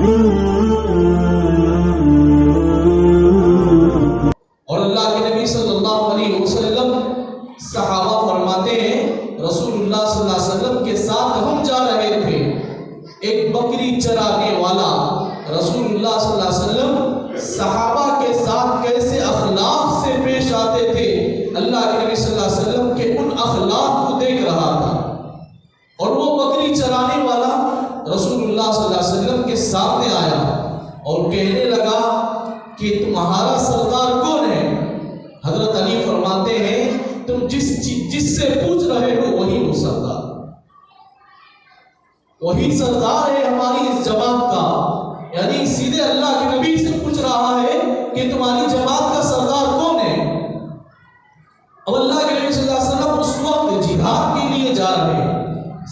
اور اللہ کے نبی صلی اللہ علیہ وسلم صحابہ فرماتے ہیں رسول اللہ صلی اللہ علیہ وسلم کے ساتھ ہم جا رہے تھے، ایک بکری چرانے والا رسول اللہ صلی اللہ علیہ وسلم صحابہ کے ساتھ کیسے اخلاق سے پیش آتے تھے، اللہ کے نبی صلی اللہ علیہ وسلم کے ان اخلاق کو دیکھ رہا تھا۔ اور وہ بکری چرانے والا رسول اللہ صلی اللہ علیہ وسلم کے سامنے آیا اور کہنے لگا کہ تمہارا سردار کون ہے؟ حضرت علی فرماتے ہیں تم جس سے پوچھ رہے ہو وہی وہ سردار، وہی سردار ہے ہماری اس جماعت کا، یعنی سیدھے اللہ کے نبی سے پوچھ رہا ہے کہ تمہاری جماعت کا سردار کون ہے؟ اب اللہ کے نبی صلی اللہ علیہ وسلم اس وقت جہاد کے لیے جا رہے ہیں،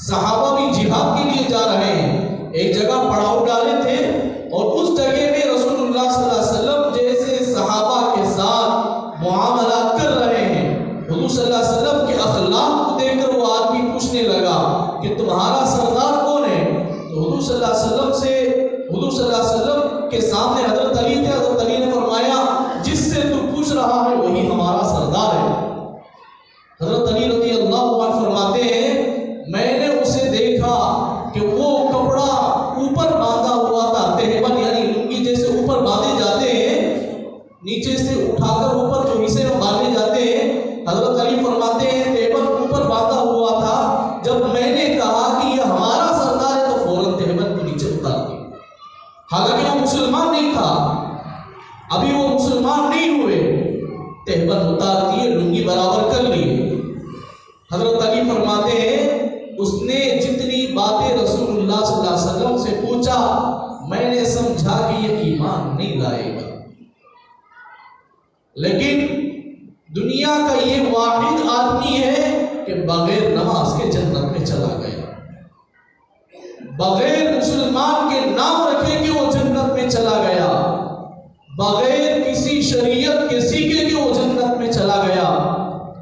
صحابہ بھی جہاد کے لیے جا رہے ہیں، ایک جگہ پڑاؤ ڈالے تھے اور اس جگہ میں رسول اللہ صلی اللہ علیہ وسلم جیسے صحابہ کے ساتھ معاملات کر رہے ہیں، حضور صلی اللہ علیہ وسلم کے اخلاق کو دیکھ کر وہ آدمی پوچھنے لگا کہ تمہارا سردار کون ہے؟ تو حضور صلی اللہ علیہ وسلم کے سامنے حضرت علی تھے، حضرت علی نے فرمایا جس سے تو پوچھ رہا ہے وہی ہمارا سردار ہے۔ حضرت علی رضی اللہ عنہ فرماتے ہیں میں نے اسے دیکھا کہ وہ کپڑا اوپر باندھا ہوا تھا، تہبند یعنی لنگی جیسے اوپر باندھے جاتے ہیں، نیچے سے اٹھا کر اوپر جو حصے میں باندھے جاتے ہیں، حضرت علی فرماتے ہیں تہبند اوپر باندھا ہوا تھا، جب میں نے کہا کہ یہ ہمارا سردار ہے تو فوراً تہبند کو نیچے اتار دی، حالانکہ وہ مسلمان نہیں تھا، ابھی وہ مسلمان نہیں ہوئے، تہبند اتار دیے، لنگی برابر کر لی۔ حضرت علی فرماتے ہیں اس نے جتنی باتیں رسول اللہ صلی اللہ علیہ وسلم سے پوچھا میں نے سمجھا کہ یہ ایمان نہیں لائے گا، لیکن دنیا کا یہ واحد آدمی ہے کہ بغیر نماز کے جنت میں چلا گیا، بغیر مسلمان کے نام رکھے کہ وہ جنت میں چلا گیا، بغیر کسی شریعت کے سیکھے کہ وہ جنت میں چلا گیا۔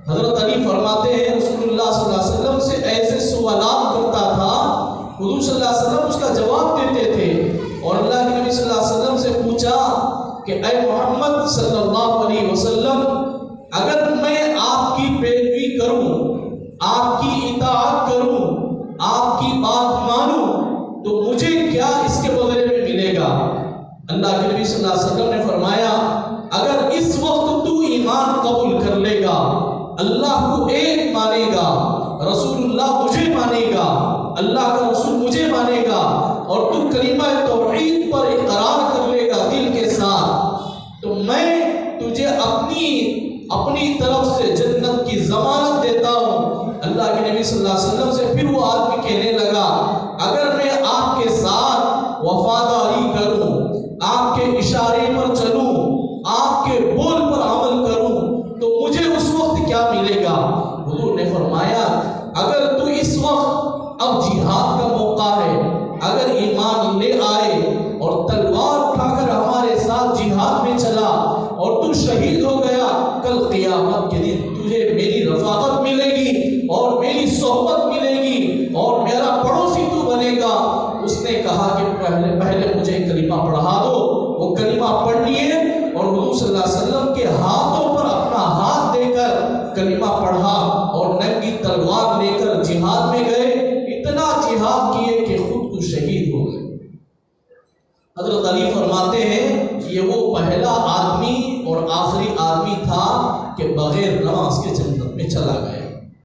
حضرت علی فرماتے ہیں رسول اللہ صلی اللہ علیہ وسلم سے ایسے سوالات کرتا تھا، حضور صلی اللہ علیہ وسلم اس کا جواب دیتے تھے، اور اللہ کے نبی صلی اللہ علیہ وسلم سے پوچھا کہ اے محمد صلی اللہ علیہ وسلم اگر میں آپ کی پیروی کروں، آپ کی اطاعت کروں، آپ کی بات مانوں تو مجھے کیا اس کے بدلے میں ملے گا؟ اللہ کے نبی صلی اللہ علیہ وسلم نے فرمایا اگر اس وقت تو ایمان قبول کر لے گا، اللہ کو ایک مانے گا، رسول اللہ مجھے مانے گا، اللہ کا رسول مجھے مانے گا، اور تو کلمہ توحید پر اقرار کر لے گا دل کے ساتھ، تو میں تجھے اپنی طرف سے جنت کی ضمانت دیتا ہوں۔ اللہ کے نبی صلی اللہ علیہ وسلم سے پھر وہ آدمی کہنے لگا اگر میں آپ کے ساتھ وفاداری کروں، آپ کے اشارے پر چلوں، آپ کے بول پر عمل کروں تو مجھے اس وقت کیا ملے گا؟ حضور نے فرمایا اگر تو اس وقت اب جہاد کا موقع ہے، اگر ایمان لے آئے اور تلوار اٹھا کر ہمارے ساتھ جہاد میں چلا اور تو شہید ہو گیا، کل قیامت کے دن تجھے میری رفاقت ملے گی اور میری صحبت ملے گی اور میرا پڑوسی تو بنے گا۔ اس نے کہا کہ پہلے مجھے کلمہ پڑھا دو، وہ کلمہ پڑھ لیے اور حضور صلی اللہ علیہ وسلم کے ہاتھوں پر اپنا ہاتھ دے کر کلمہ پڑھا اور ننگی تلوار لے کر جہاد میں گئے، اتنا جہاد کیے کہ خود کو شہید ہو گئے۔ حضرت علی فرماتے ہیں یہ وہ پہلا آدمی اور آخری آدمی تھا کہ بغیر نماز کے جنت میں چلا گیا۔